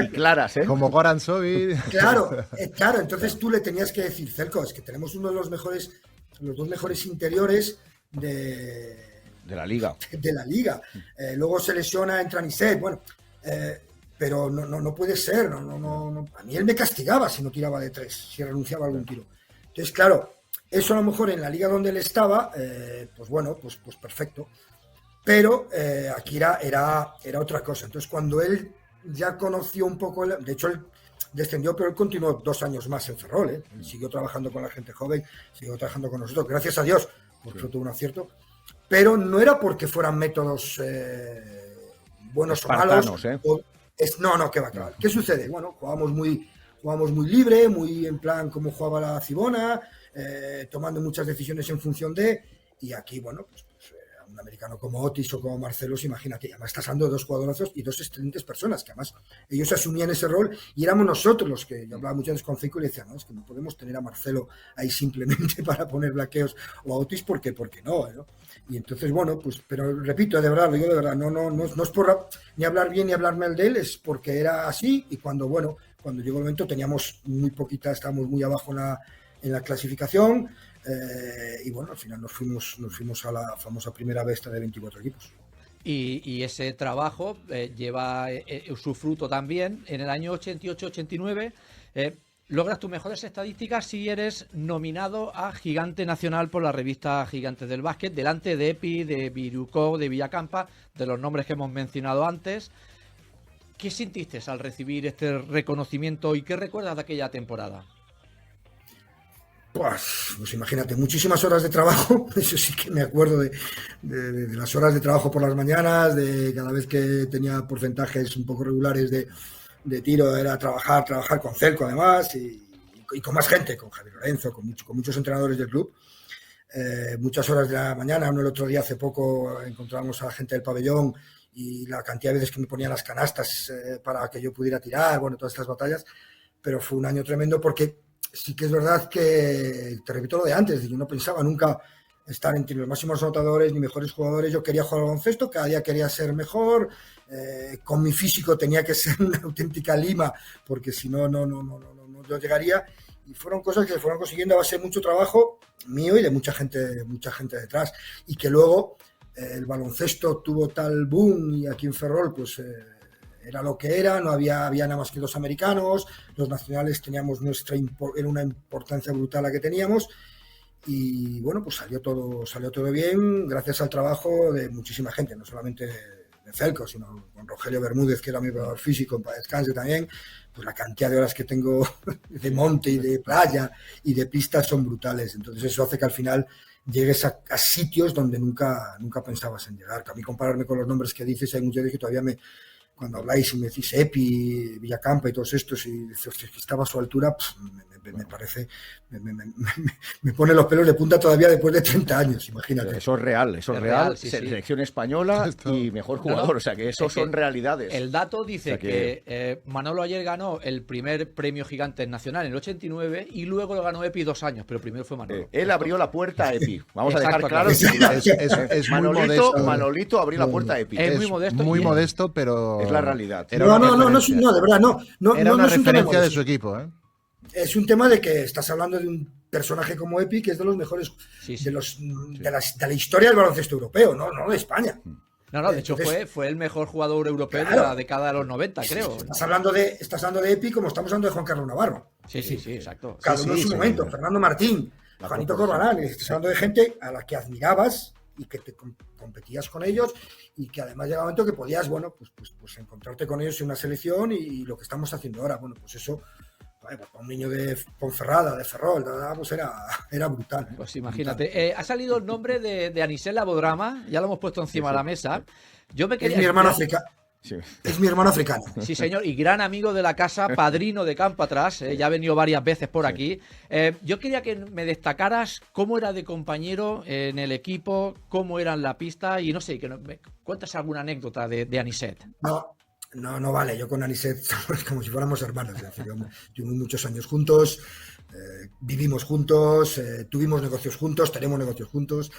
y claras, ¿eh? Como Goran Sovic. Claro, entonces tú le tenías que decir, Zeljko, es que tenemos uno de los dos mejores interiores de la liga. Luego se lesiona, entra Niset, bueno, pero no puede ser, no. A mí él me castigaba si no tiraba de 3, si renunciaba a algún tiro. Entonces, claro, eso a lo mejor en la liga donde él estaba, pues bueno, pues perfecto. Pero aquí era otra cosa. Entonces, cuando él ya conoció un poco, de hecho, él descendió, pero él continuó 2 años más en Ferrol, ¿eh? Él siguió trabajando con la gente joven, siguió trabajando con nosotros, gracias a Dios, porque eso tuvo un acierto. Pero no era porque fueran métodos buenos o malos. No, que va, claro. ¿Qué sucede? Bueno, jugábamos muy libre, muy en plan como jugaba la Cibona, tomando muchas decisiones en función de, y aquí, bueno, pues un americano como Otis o como Marcelo, imagínate, además estás hablando de 2 jugadorazos y 2 excelentes personas, que además ellos asumían ese rol y éramos nosotros los que, yo hablaba muchas veces con Zeljko y le decía, no, es que no podemos tener a Marcelo ahí simplemente para poner blaqueos, o a Otis porque no, ¿no? Y entonces, bueno, pues, pero repito, de verdad, lo digo de verdad, no es por ni hablar bien ni hablar mal de él, es porque era así, y cuando llegó el momento teníamos muy poquita, estábamos muy abajo en la clasificación, y bueno, al final nos fuimos a la famosa primera besta de 24 equipos. Y ese trabajo lleva su fruto también. En el año 88-89 logras tus mejores estadísticas si eres nominado a Gigante Nacional por la revista Gigantes del Básquet, delante de Epi, de Virucó, de Villacampa, de los nombres que hemos mencionado antes. ¿Qué sintiste al recibir este reconocimiento y qué recuerdas de aquella temporada? Pues imagínate, muchísimas horas de trabajo, eso sí que me acuerdo de las horas de trabajo por las mañanas, de cada vez que tenía porcentajes un poco regulares de tiro, era trabajar con Celco además, y con más gente, con Javier Lorenzo, con muchos entrenadores del club. Muchas horas de la mañana, el otro día hace poco encontramos a la gente del pabellón y la cantidad de veces que me ponían las canastas para que yo pudiera tirar, bueno, todas estas batallas, pero fue un año tremendo porque sí que es verdad que, te repito lo de antes, yo no pensaba nunca estar entre los máximos anotadores ni mejores jugadores, yo quería jugar al baloncesto, cada día quería ser mejor, con mi físico tenía que ser una auténtica lima, porque si no, no llegaría, y fueron cosas que se fueron consiguiendo a base de mucho trabajo mío y de mucha gente detrás, y que luego el baloncesto tuvo tal boom, y aquí en Ferrol, pues era lo que era, no había nada más que 2 americanos, los nacionales teníamos era una importancia brutal la que teníamos, y bueno, pues salió todo bien gracias al trabajo de muchísima gente, no solamente de Celco, sino con Rogelio Bermúdez, que era mi preparador físico, para descanse también, pues la cantidad de horas que tengo de monte y de playa y de pistas son brutales, entonces eso hace que al final llegues a sitios donde nunca pensabas en llegar. A mí compararme con los nombres que dices, hay muchos que todavía cuando habláis y me decís Epi, Villacampa y todos estos, y dices que estaba a su altura, me parece, me pone los pelos de punta todavía después de 30 años, imagínate. Eso es real, Sí, selección española y mejor jugador, o sea que eso son realidades. El dato dice que Manolo ayer ganó el primer premio Gigantes Nacional en el 89 y luego lo ganó Epi 2 años, pero primero fue Manolo. Él abrió la puerta a Epi, vamos a dejar claro. Es muy modesto. Manolito abrió la puerta a Epi. Es muy modesto. Muy modesto, pero... Es la realidad. No, de verdad, no. Era una es un referencia tema de su equipo, ¿eh? Es un tema de que estás hablando de un personaje como Epi, que es de los mejores de la historia del baloncesto europeo, no de España. No, de hecho fue el mejor jugador europeo de la década de los 90, creo. Estás hablando de Epi como estamos hablando de Juan Carlos Navarro. Sí, exacto. Cada uno en su momento, Fernando Martín, Juanito Corbalán, estás hablando de gente a la que admirabas y que te competías con ellos, y que además llega un momento que podías, bueno, pues encontrarte con ellos en una selección, y lo que estamos haciendo ahora, bueno, pues eso, para un niño de Ponferrada, de Ferrol, pues era brutal. Pues imagínate, ha salido el nombre de Anicet Labodrama, ya lo hemos puesto encima de la mesa. Yo me quería... Es mi hermano africano. Sí. Es mi hermano africano. Sí, señor, y gran amigo de la casa, padrino de Campo Atrás, ya ha venido varias veces por aquí. Yo quería que me destacaras cómo era de compañero en el equipo, cómo era en la pista, y no sé, que me cuentas alguna anécdota de Anicet. No vale, yo con Anicet somos como si fuéramos hermanos. Es decir, tuvimos muchos años juntos, vivimos juntos, tuvimos negocios juntos, tenemos negocios juntos.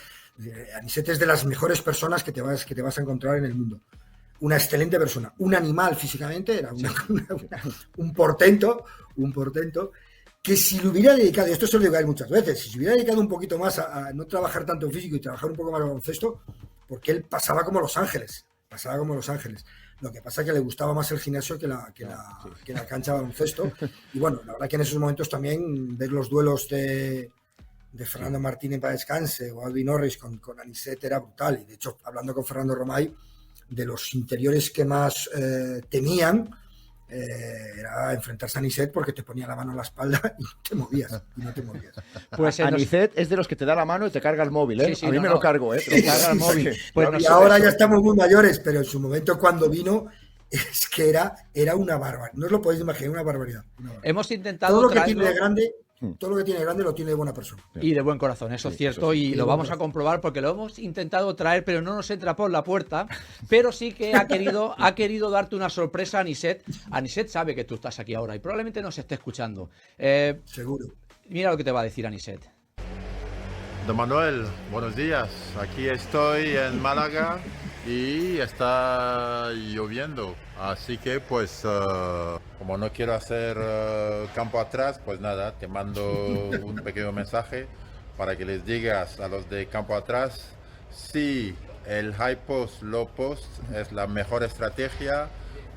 Anicet es de las mejores personas que te vas a encontrar en el mundo. Una excelente persona, un animal físicamente, era un portento, que si lo hubiera dedicado, y esto se lo digo a él muchas veces, si se hubiera dedicado un poquito más a no trabajar tanto en físico y trabajar un poco más en baloncesto, porque él pasaba como Los Ángeles. Lo que pasa es que le gustaba más el gimnasio que la cancha de baloncesto. Y bueno, la verdad que en esos momentos también ver los duelos de Fernando Martín en Para Descanse o Alvin Norris con Anicet era brutal. Y de hecho, hablando con Fernando Romay, de los interiores que más temían era enfrentarse a Anicet, porque te ponía la mano en la espalda y no te movías. Pues Anicet es de los que te da la mano y te carga el móvil, ¿eh? Sí, a mí me lo cargo, ¿eh? Te carga el móvil. Y ahora ya estamos muy mayores, pero en su momento cuando vino es que era una barbaridad. No os lo podéis imaginar, una barbaridad. Hemos intentado todo lo que tiene de grande. Todo lo que tiene grande lo tiene de buena persona. Y de buen corazón, eso es cierto, y lo vamos a comprobar porque lo hemos intentado traer, pero no nos entra por la puerta. Pero sí que ha querido darte una sorpresa a Anicet. Anicet sabe que tú estás aquí ahora y probablemente nos esté escuchando. Seguro. Mira lo que te va a decir Anicet. Don Manuel, buenos días. Aquí estoy en Málaga y está lloviendo. Así que pues como no quiero hacer campo atrás, pues nada, te mando un pequeño mensaje para que les digas a los de campo atrás si el high post, low post es la mejor estrategia,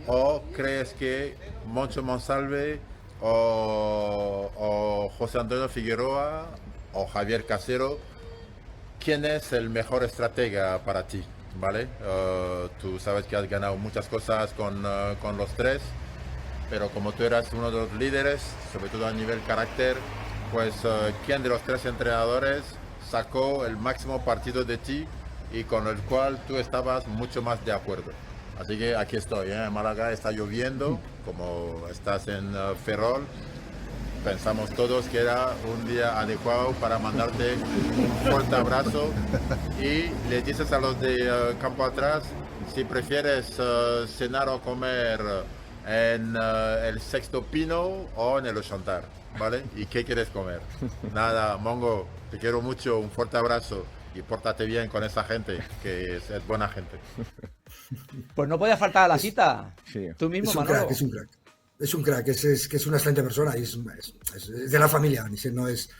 o crees que Moncho Monsalve o José Antonio Figueroa o Javier Casero, ¿quién es el mejor estratega para ti? ¿Vale? Tú sabes que has ganado muchas cosas con los tres, pero como tú eras uno de los líderes, sobre todo a nivel carácter, pues quién de los 3 entrenadores sacó el máximo partido de ti y con el cual tú estabas mucho más de acuerdo. Así que aquí estoy, en Málaga está lloviendo, como estás en Ferrol. Pensamos todos que era un día adecuado para mandarte un fuerte abrazo y le dices a los de campo atrás si prefieres cenar o comer en el Sexto Pino o en el Ochantar, ¿vale? ¿Y qué quieres comer? Nada, Mongo, te quiero mucho, un fuerte abrazo y pórtate bien con esa gente, que es buena gente. Pues no podía faltar a la cita. Sí. Tú mismo, Es un Manolo. crack, es un crack. Es un crack, es una excelente persona y es de la familia, no es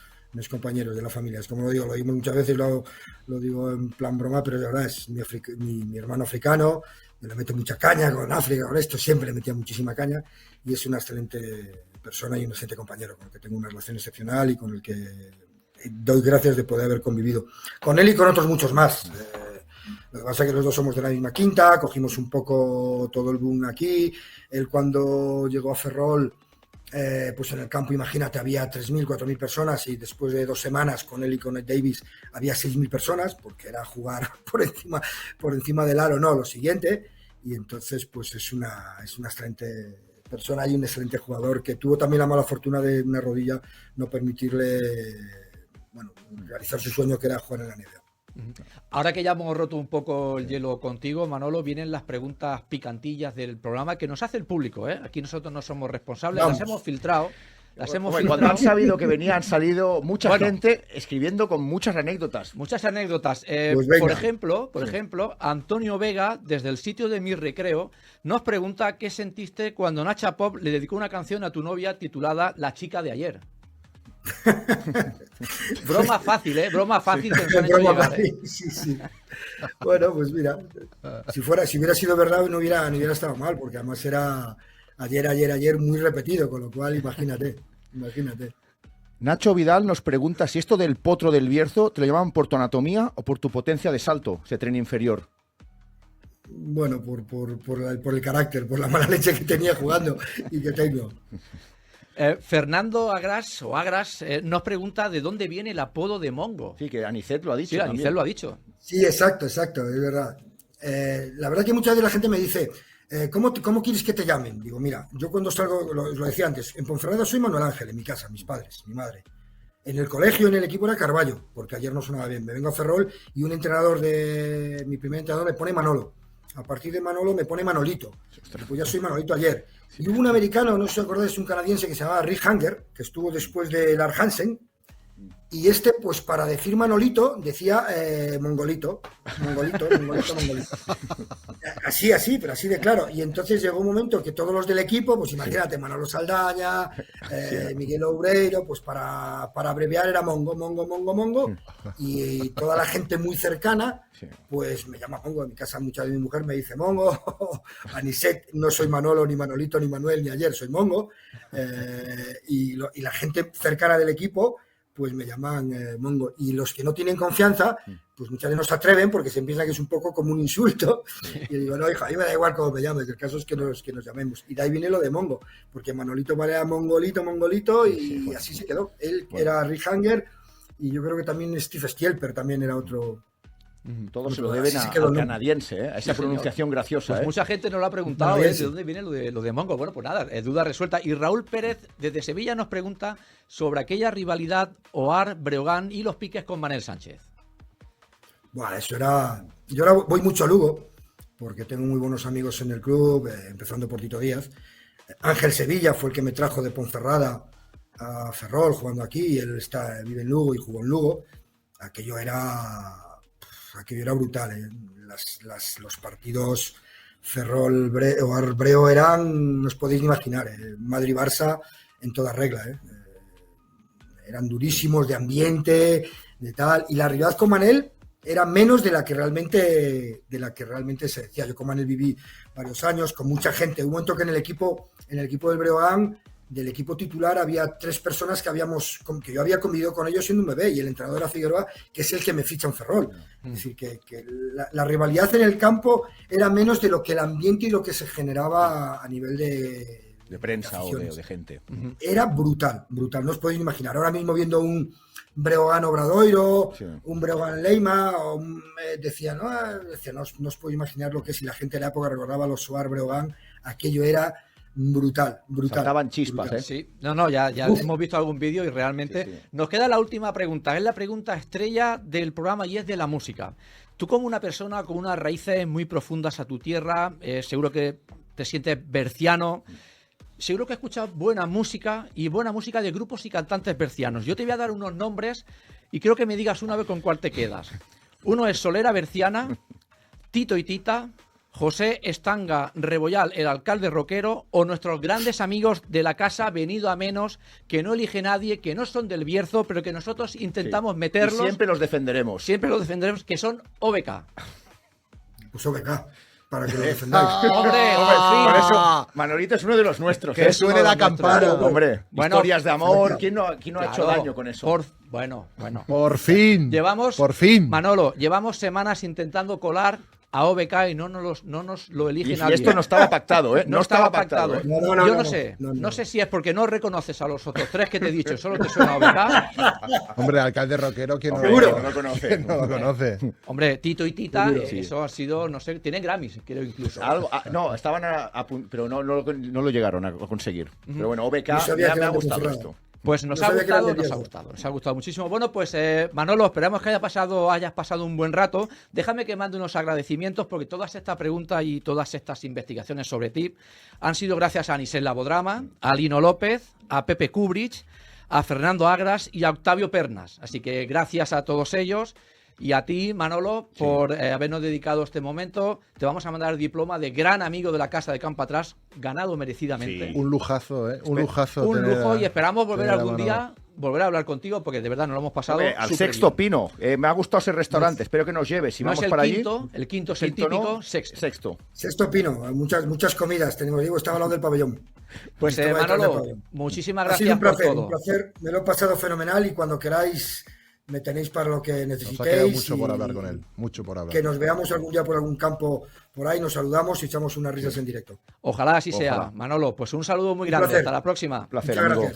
compañero, es de la familia. Es como lo digo muchas veces, lo digo en plan broma, pero de verdad es mi hermano africano, yo le meto mucha caña con África, con esto, siempre le metía muchísima caña y es una excelente persona y un excelente compañero con el que tengo una relación excepcional y con el que doy gracias de poder haber convivido. Con él y con otros muchos más. Lo que pasa es que los dos somos de la misma quinta, cogimos un poco todo el boom aquí. Él cuando llegó a Ferrol, pues en el campo, imagínate, había 3.000, 4.000 personas y después de 2 semanas con él y con Ed Davis había 6.000 personas porque era jugar por encima del aro, no, lo siguiente. Y entonces pues es una excelente persona y un excelente jugador que tuvo también la mala fortuna de una rodilla no permitirle realizar su sueño que era jugar en la NBA. Ahora que ya hemos roto un poco el hielo contigo, Manolo, vienen las preguntas picantillas del programa que nos hace el público, ¿eh? Aquí nosotros no somos responsables, Vamos. las hemos filtrado. Cuando han sabido que venía, han salido mucha gente escribiendo con muchas anécdotas. Muchas anécdotas. Pues venga. Por ejemplo, Antonio Vega, desde el sitio de Mi Recreo, nos pregunta qué sentiste cuando Nacha Pop le dedicó una canción a tu novia titulada La chica de ayer. Broma fácil, ¿eh? Broma fácil pensando en llegar, ¿eh? Sí. Bueno, pues mira, si hubiera sido verdad no hubiera estado mal, porque además era ayer muy repetido, con lo cual imagínate. Nacho Vidal nos pregunta si esto del potro del Bierzo te lo llaman por tu anatomía o por tu potencia de salto, ese tren inferior. Bueno, por el carácter, por la mala leche que tenía jugando y que tengo. Fernando Agras nos pregunta de dónde viene el apodo de Mongo. Sí, que Anicet lo ha dicho. Sí, también. Anicet lo ha dicho. Sí, exacto, es verdad. La verdad que muchas veces la gente me dice, ¿cómo quieres que te llamen? Digo, mira, yo cuando salgo, lo decía antes, en Ponferrada soy Manuel Ángel, en mi casa, mis padres, mi madre. En el colegio, en el equipo era Carballo, porque ayer no sonaba bien. Me vengo a Ferrol y un entrenador mi primer entrenador me pone Manolo. A partir de Manolo me pone Manolito. Pues ya soy Manolito ayer. Y hubo un americano, no sé si os acordáis, un canadiense que se llamaba Rick Hanger, que estuvo después de Lars Hansen. Y pues para decir Manolito, decía Mongolito. Así, pero así de claro. Y entonces llegó un momento que todos los del equipo, pues imagínate, Manolo Saldaña, Miguel Obreiro, pues para abreviar era Mongo. Y toda la gente muy cercana, pues me llama Mongo. En mi casa mucha de mi mujer me dice Mongo. Anicet, no soy Manolo, ni Manolito, ni Manuel, ni ayer, soy Mongo. Y la gente cercana del equipo pues me llaman Mongo. Y los que no tienen confianza, pues muchas veces no se atreven porque se piensa que es un poco como un insulto. Y yo digo, no, hija, a mí me da igual cómo me llames, el caso es que nos llamemos. Y de ahí viene lo de Mongo, porque Manolito valía Mongolito, y así se quedó. Él era Rick Hanger, y yo creo que también Steve Stielper también era otro. Todo se lo deben al canadiense, a esa pronunciación graciosa. Pues mucha gente nos lo ha preguntado, ¿de dónde viene lo de Mongo? Bueno, pues nada, es duda resuelta. Y Raúl Pérez, desde Sevilla, nos pregunta sobre aquella rivalidad Oar-Breogán y los piques con Manel Sánchez. Bueno, eso era... Yo ahora voy mucho a Lugo, porque tengo muy buenos amigos en el club, empezando por Tito Díaz. Ángel Sevilla fue el que me trajo de Ponferrada a Ferrol, jugando aquí, y él vive en Lugo y jugó en Lugo. Aquello era brutal, los partidos Ferrol-Breo eran, no os podéis ni imaginar, Madrid-Barça en toda regla, eran durísimos de ambiente, de tal, y la rivalidad con Manel era menos de la que realmente se decía. Yo con Manel viví varios años, con mucha gente. Hubo un momento que en el equipo del Breogán, del equipo titular, había 3 personas que yo había convivido con ellos siendo un bebé, y el entrenador era Figueroa, que es el que me ficha en Ferrol. Es decir, que la rivalidad en el campo era menos de lo que el ambiente y lo que se generaba a nivel de De prensa o aficiones. de gente. Era brutal, brutal. No os podéis imaginar. Ahora mismo viendo un Breogán Obradoiro, Sí. un Breogán Leima, decía, no os puedo imaginar lo que si la gente de la época recordaba los Soar Breogán, aquello era brutal, brutal. Saltaban chispas, brutal. ¿eh? Sí, no, ya hemos visto algún vídeo y realmente Sí, sí. nos queda la última pregunta. Es la pregunta estrella del programa y es de la música. Tú como una persona con unas raíces muy profundas a tu tierra, seguro que te sientes berciano, seguro que escuchas buena música y buena música de grupos y cantantes bercianos. Yo te voy a dar unos nombres y quiero que me digas una vez con cuál te quedas. Uno es Solera Berciana, Tito y Tita, José Estanga Rebollal, el alcalde rockero, o nuestros grandes amigos de la casa Venido a Menos, que no elige nadie, que no son del Bierzo, pero que nosotros intentamos Sí. meterlos, Y siempre los defenderemos. siempre los defenderemos, que son OBK. Pues venga, para que lo defendáis. ¡Hombre, por fin! Por eso, Manolito es uno de los nuestros. Que ¿eh? suene la campana. Hombre, Bueno, historias de amor. ¿Quién no ha hecho Claro, daño con eso? Bueno. Por fin. Llevamos, Por fin. Manolo, llevamos semanas intentando colar a OBK y no nos lo elige Y nadie. esto no estaba pactado, ¿eh? No estaba pactado. ¿eh? No, Yo no, no sé. no. No sé si es porque no reconoces a los otros tres que te he dicho, solo te suena OBK. Hombre, alcalde rockero, ¿quién no, Seguro. No lo conoce. ¿quién no lo conoce? Hombre, Tito y Tita, Seguro, sí. eso ha sido, no sé, tienen Grammys, creo incluso. Algo, no, estaban pero no lo llegaron a conseguir. Pero bueno, OBK No sabía que me ha eran de gustado Ponferrada. esto. Pues nos No ha sabía que eran gustado, de nos ha Bierzo. gustado muchísimo. Bueno, pues Manolo, esperamos que hayas pasado un buen rato. Déjame que mande unos agradecimientos porque todas estas preguntas y todas estas investigaciones sobre ti han sido gracias a Anisel Labodrama, a Lino López, a Pepe Kubrich, a Fernando Agras y a Octavio Pernas. Así que gracias a todos ellos. Y a ti, Manolo, por habernos dedicado este momento. Te vamos a mandar el diploma de gran amigo de la Casa de Campo Atrás, ganado merecidamente. Sí. Un lujazo, ¿eh? Un lujazo. Un tener lujo y a- esperamos volver tener a algún Manolo. día, volver a hablar contigo porque de verdad nos lo hemos pasado. Hombre, al súper Sexto bien. Pino. Me ha gustado ese restaurante. Espero que nos lleves. Si No vamos es el para quinto, allí. el quinto es el Quinto, típico, ¿no? sexto. Sexto. Sexto Pino, muchas comidas tenemos. Digo, estaba al lado del pabellón. Pues Estaba detrás del Manolo, pabellón. muchísimas Ha sido gracias un por placer, todo. me lo he pasado fenomenal y cuando queráis me tenéis para lo que Nos ha necesitéis. quedado mucho por y hablar con él. Mucho por hablar. Que nos veamos algún día por algún campo por ahí, nos saludamos y echamos unas risas en directo. Ojalá así sea. Ojalá. Manolo, pues un saludo muy Un grande. placer. Hasta la próxima. Placer, Muchas amigo. gracias.